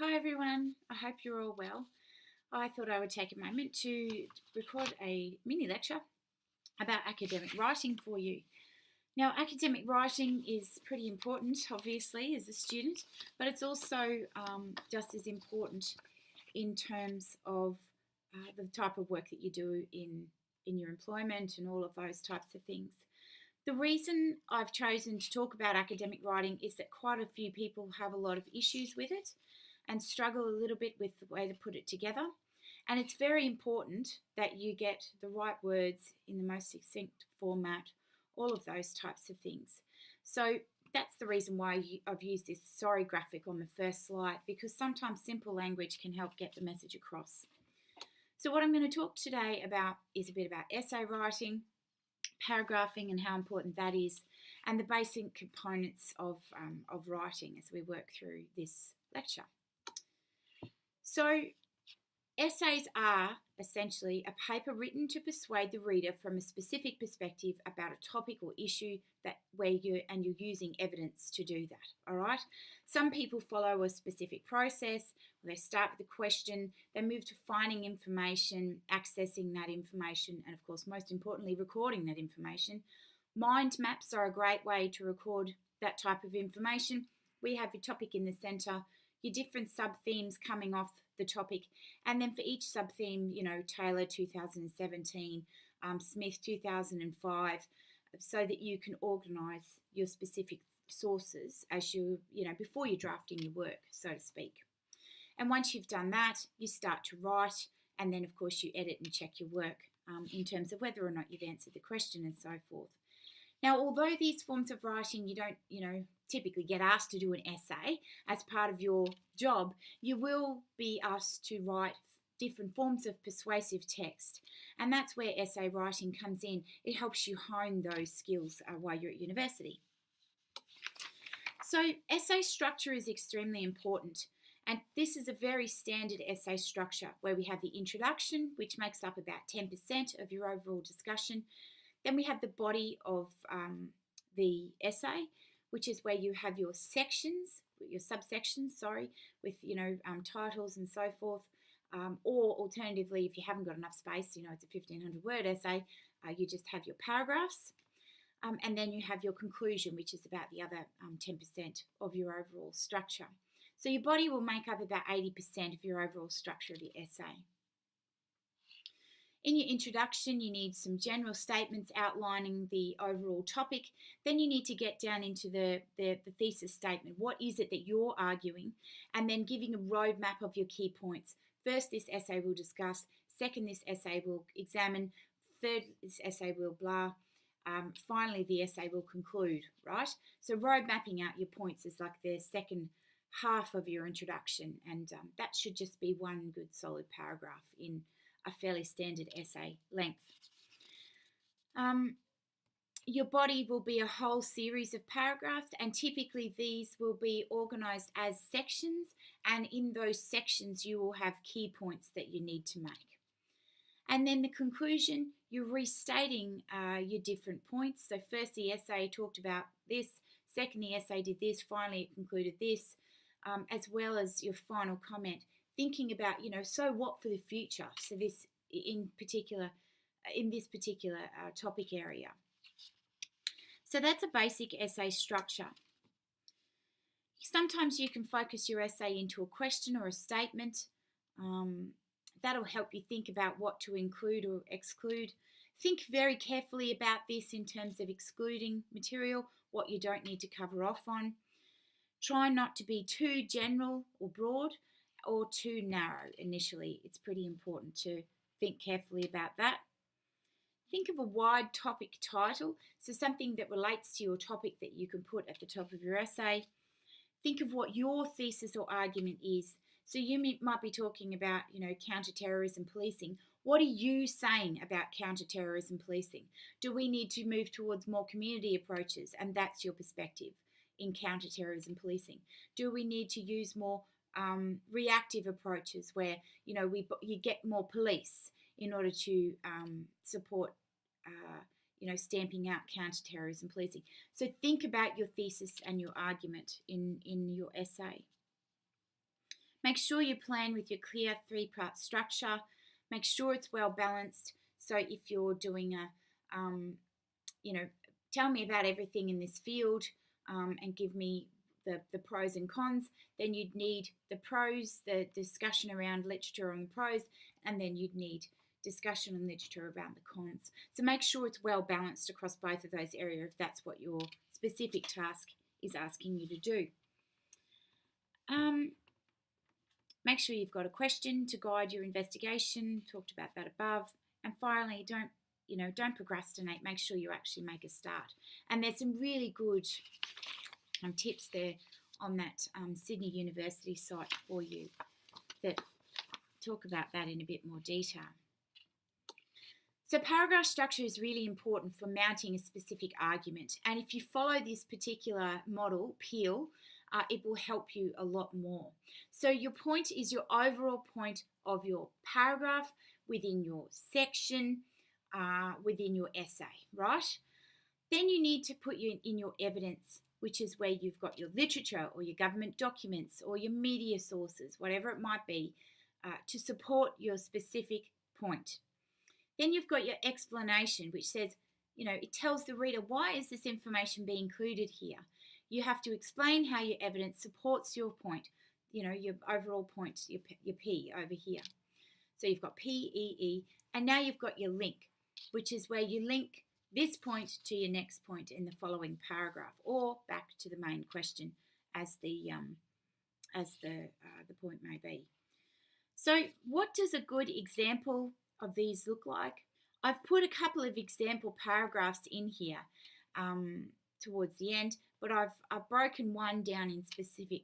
Hi everyone, I hope you're all well. I thought I would take a moment to record a mini lecture about academic writing for you. Now, academic writing is pretty important, obviously, as a student, but it's also just as important in terms of the type of work that you do in your employment and all of those types of things. The reason I've chosen to talk about academic writing is that quite a few people have a lot of issues with it and struggle a little bit with the way to put it together. And it's very important that you get the right words in the most succinct format, all of those types of things. So that's the reason why I've used this sorry graphic on the first slide, because sometimes simple language can help get the message across. So what I'm going to talk today about is a bit about essay writing, paragraphing and how important that is, and the basic components of writing as we work through this lecture. So essays are essentially a paper written to persuade the reader from a specific perspective about a topic or issue you're using evidence to do that. All right. Some people follow a specific process. They start with a question, they move to finding information, accessing that information, and of course, most importantly, recording that information. Mind maps are a great way to record that type of information. We have your topic in the centre, your different sub-themes coming off the topic, and then for each sub-theme, Taylor 2017, Smith 2005, so that you can organise your specific sources as before you're drafting your work, so to speak. And once you've done that, you start to write, and then of course you edit and check your work in terms of whether or not you've answered the question and so forth. Now, although these forms of writing you don't, typically get asked to do an essay as part of your job, you will be asked to write different forms of persuasive text. And that's where essay writing comes in. It helps you hone those skills while you're at university. So essay structure is extremely important. And this is a very standard essay structure where we have the introduction, which makes up about 10% of your overall discussion. Then we have the body of the essay, which is where you have your sections, your subsections, with titles and so forth. Or alternatively, if you haven't got enough space, it's a 1,500 word essay, you just have your paragraphs. And then you have your conclusion, which is about the other 10% of your overall structure. So your body will make up about 80% of your overall structure of the essay. In your introduction, you need some general statements outlining the overall topic. Then you need to get down into the thesis statement. What is it that you're arguing? And then giving a roadmap of your key points. First, this essay will discuss. Second, this essay will examine. Third, this essay will blah. Finally, the essay will conclude, right? So road mapping out your points is like the second half of your introduction. And that should just be one good solid paragraph in a fairly standard essay length. Your body will be a whole series of paragraphs, and typically these will be organised as sections, and in those sections you will have key points that you need to make. And then the conclusion, you're restating your different points. So first the essay talked about this, second the essay did this, finally it concluded this, as well as your final comment. Thinking about, so what for the future? So this in this particular topic area. So that's a basic essay structure. Sometimes you can focus your essay into a question or a statement. That'll help you think about what to include or exclude. Think very carefully about this in terms of excluding material, what you don't need to cover off on. Try not to be too general or broad, or too narrow initially. It's pretty important to think carefully about that. Think of a wide topic title, so something that relates to your topic that you can put at the top of your essay. Think of what your thesis or argument is. So you might be talking about, counter-terrorism policing. What are you saying about counter-terrorism policing? Do we need to move towards more community approaches? And that's your perspective in counter-terrorism policing. Do we need to use more reactive approaches where you get more police in order to support stamping out counter-terrorism policing? So think about your thesis and your argument in your essay. Make sure you plan with your clear 3-part structure. Make sure it's well balanced. So if you're doing tell me about everything in this field and give me the pros and cons, then you'd need the pros, the discussion around literature on the pros, and then you'd need discussion on literature around the cons. So make sure it's well balanced across both of those areas if that's what your specific task is asking you to do. Make sure you've got a question to guide your investigation. Talked about that above. And finally, don't procrastinate. Make sure you actually make a start. And there's some really good tips there on that Sydney University site for you that talk about that in a bit more detail. So paragraph structure is really important for mounting a specific argument. And if you follow this particular model, Peel, it will help you a lot more. So your point is your overall point of your paragraph within your section, within your essay, right? Then you need to put in your evidence, which is where you've got your literature or your government documents or your media sources, whatever it might be, to support your specific point. Then you've got your explanation, which says, it tells the reader, why is this information being included here? You have to explain how your evidence supports your point, your overall point, your P over here. So you've got PEE, and now you've got your link, which is where you link this point to your next point in the following paragraph, or back to the main question, as the point may be. So, what does a good example of these look like? I've put a couple of example paragraphs in here towards the end, but I've broken one down in specific,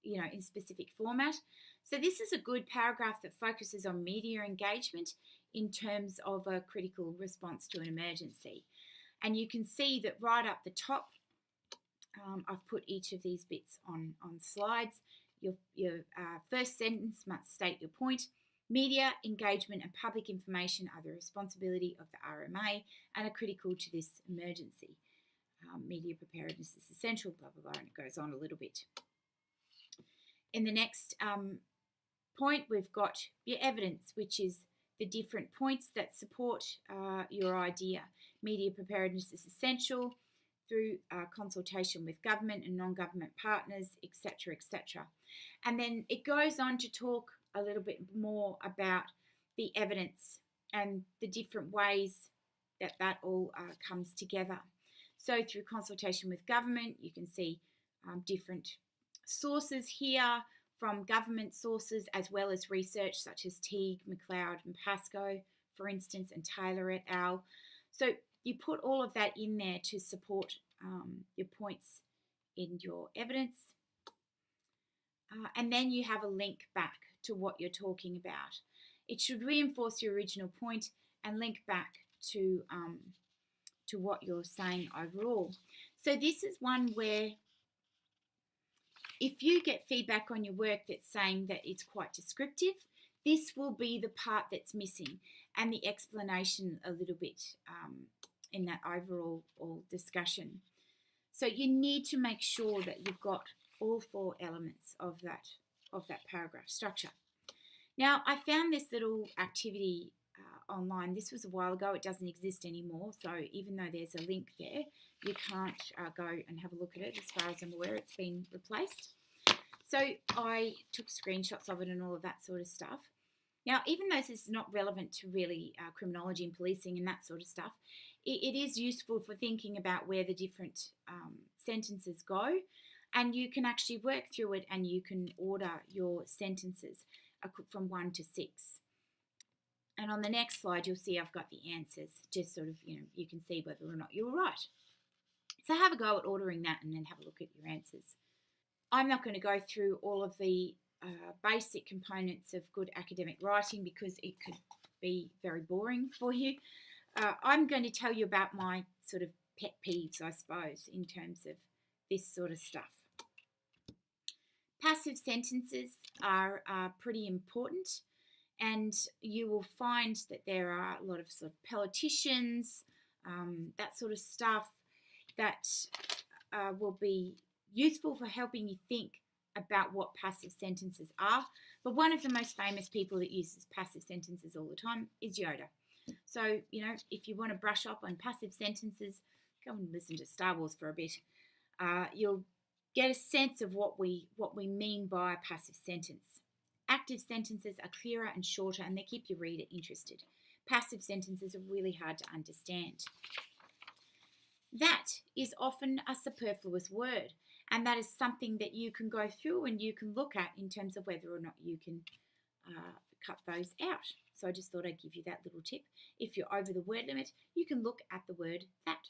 in specific format. So this is a good paragraph that focuses on media engagement in terms of a critical response to an emergency. And you can see that right up the top, I've put each of these bits on slides. Your first sentence must state your point. Media engagement and public information are the responsibility of the RMA and are critical to this emergency. Media preparedness is essential, blah, blah, blah, and it goes on a little bit. In the next point, we've got your evidence, which is the different points that support your idea. Media preparedness is essential through consultation with government and non-government partners, etc., etc. And then it goes on to talk a little bit more about the evidence and the different ways that all comes together. So through consultation with government, you can see different sources here from government sources as well as research such as Teague, McLeod and Pascoe, for instance, and Taylor et al. So you put all of that in there to support your points in your evidence. And then you have a link back to what you're talking about. It should reinforce your original point and link back to what you're saying overall. So this is one where if you get feedback on your work that's saying that it's quite descriptive, this will be the part that's missing and the explanation a little bit in that overall discussion. So you need to make sure that you've got all 4 elements of that paragraph structure. Now, I found this little activity online. This was a while ago. It doesn't exist anymore. So even though there's a link there, you can't go and have a look at it. As far as I'm aware, it's been replaced. So I took screenshots of it and all of that sort of stuff. Now, even though this is not relevant to really criminology and policing and that sort of stuff, it is useful for thinking about where the different sentences go. And you can actually work through it and you can order your sentences from 1 to 6. And on the next slide, you'll see I've got the answers, just sort of, you can see whether or not you were right. So have a go at ordering that and then have a look at your answers. I'm not going to go through all of the basic components of good academic writing because it could be very boring for you. I'm going to tell you about my sort of pet peeves, I suppose, in terms of this sort of stuff. Passive sentences are pretty important, and you will find that there are a lot of sort of politicians, that sort of stuff that will be useful for helping you think about what passive sentences are, but one of the most famous people that uses passive sentences all the time is Yoda. So, if you want to brush up on passive sentences, go and listen to Star Wars for a bit. You'll get a sense of what we mean by a passive sentence. Active sentences are clearer and shorter, and they keep your reader interested. Passive sentences are really hard to understand. That is often a superfluous word, and that is something that you can go through and you can look at in terms of whether or not you can cut those out. So I just thought I'd give you that little tip. If you're over the word limit, you can look at the word that.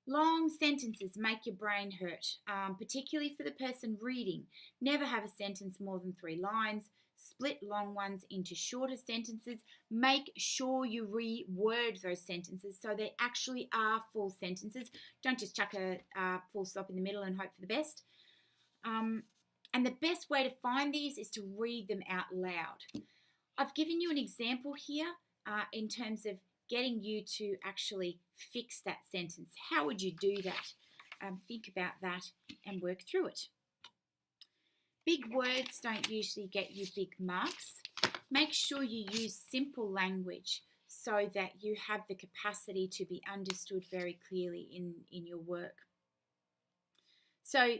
Long sentences make your brain hurt, particularly for the person reading. Never have a sentence more than 3 lines. Split long ones into shorter sentences. Make sure you reword those sentences so they actually are full sentences. Don't just chuck a full stop in the middle and hope for the best. And the best way to find these is to read them out loud. I've given you an example here in terms of getting you to actually fix that sentence. How would you do that? Think about that and work through it. Big words don't usually get you big marks. Make sure you use simple language so that you have the capacity to be understood very clearly in your work. So,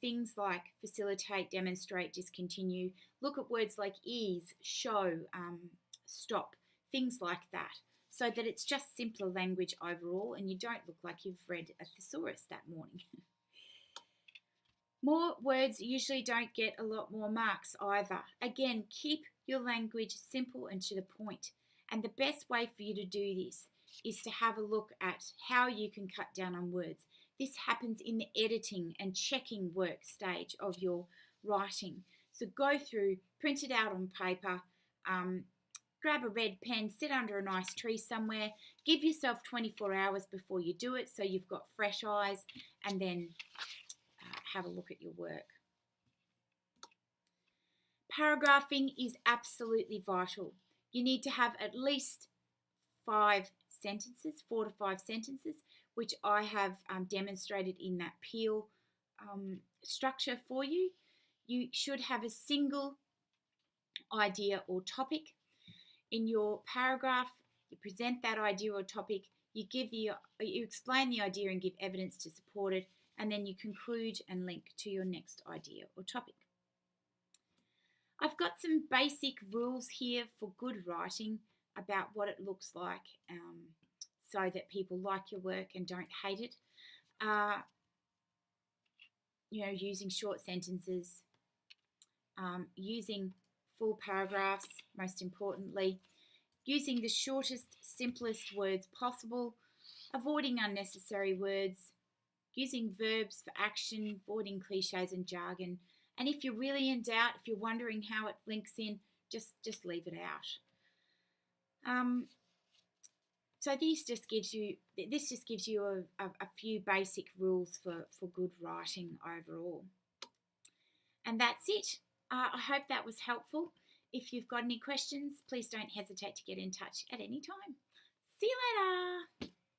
things like facilitate, demonstrate, discontinue. Look at words like ease, show, stop, things like that, so that it's just simpler language overall and you don't look like you've read a thesaurus that morning. More words usually don't get a lot more marks either. Again, keep your language simple and to the point. And the best way for you to do this is to have a look at how you can cut down on words. This happens in the editing and checking work stage of your writing. So go through, print it out on paper, grab a red pen, sit under a nice tree somewhere, give yourself 24 hours before you do it so you've got fresh eyes, and then have a look at your work. Paragraphing is absolutely vital. You need to have at least 4 to 5 sentences, which I have demonstrated in that Peel structure for you. You should have a single idea or topic. In your paragraph, you present that idea or topic, you explain the idea and give evidence to support it, and then you conclude and link to your next idea or topic. I've got some basic rules here for good writing about what it looks like so that people like your work and don't hate it. Using short sentences, using full paragraphs, most importantly, using the shortest, simplest words possible, avoiding unnecessary words, using verbs for action, avoiding cliches and jargon. And if you're really in doubt, if you're wondering how it links in, just leave it out. So this just gives you a few basic rules for good writing overall. And that's it. I hope that was helpful. If you've got any questions, please don't hesitate to get in touch at any time. See you later.